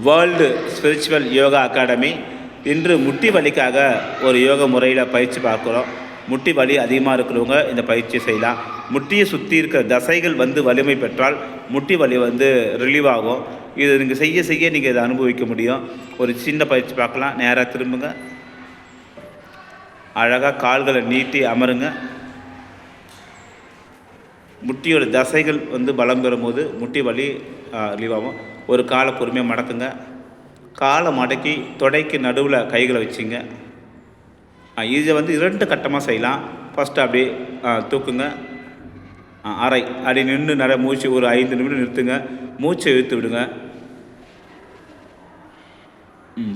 World spiritual yoga academy. இன்று முட்டி வலிக்காக ஒரு யோக முறையில் பயிற்சி பார்க்குறோம். முட்டி வலி அதிகமாக இருக்கிறவங்க இந்த பயிற்சியை செய்யலாம். முட்டியை சுற்றி இருக்கிற தசைகள் வலிமை பெற்றால் முட்டி வலி ரிலீவ் ஆகும். இது நீங்கள் செய்ய செய்ய நீங்கள் இதை அனுபவிக்க முடியும். ஒரு சின்ன பயிற்சி பார்க்கலாம். நேராக திரும்புங்க. அழகாக கால்களை நீட்டி அமருங்க. முட்டியோட தசைகள் பலம் பெறும்போது முட்டி வலி ரிலீவ் ஆகும். ஒரு காலை பொறுமையாக மடக்குங்க. காலை மடக்கி தொடைக்கு நடுவில் கைகளை வச்சுங்க. இதை 2 கட்டமாக செய்யலாம். ஃபஸ்ட்டு அப்படியே தூக்குங்க. அரை அப்படி நின்று மூச்சு ஒரு 5 நிமிடம் நிறுத்துங்க. மூச்சை இழுத்து விடுங்க.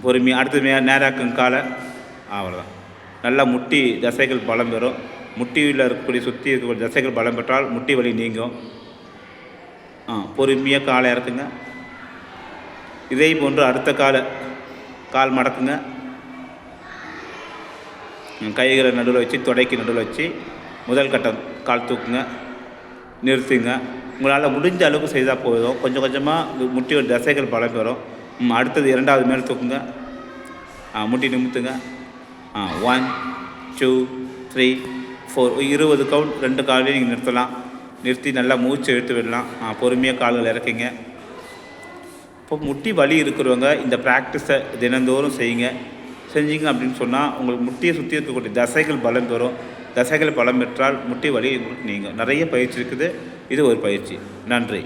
பொறுமையாக அடுத்து நேராக்குங்க காலை. அவ்வளோதான். நல்லா முட்டி தசைகள் பலம் பெறும். முட்டியில் இருக்கக்கூடிய சுற்றி இருக்கக்கூடிய தசைகள் பலம் பெற்றால் முட்டி வலி நீங்கும். பொறுமையாக காலை இறக்குங்க. இதே போன்று அடுத்த கால் மடக்குங்க. கைகளை நடுவில் வச்சு தொடைக்கு நடுவில் வச்சு முதல் கட்டம் கால் தூக்குங்க. நிறுத்துங்க. உங்களால் முடிஞ்ச அளவுக்கு செய்தால் போதும். கொஞ்சம் கொஞ்சமாக முட்டியோட தசைகள் பலம் பெறும். அடுத்தது 2வது மேல் தூக்குங்க. முட்டி நிமித்துங்க. 1 2 3 4 20 கவுண்ட் 2 காலையும் நீங்கள் நிறுத்தலாம். நிறுத்தி நல்லா மூச்சு இழுத்து விடலாம். பொறுமையாக கால்கள் இறக்குங்க. இப்போ முட்டி வலி இருக்கிறவங்க இந்த ப்ராக்டிஸை தினந்தோறும் செய்யுங்க. செஞ்சீங்க அப்படின்னு சொன்னால் உங்களுக்கு முட்டியை சுற்றி இருக்கக்கூடிய தசைகள் பலம் பெறும். தசைகள் பலம் பெற்றால் முட்டி வலி உங்களுக்கு நீங்கும். நிறைய பயிற்சி இருக்குது. இது ஒரு பயிற்சி. நன்றி.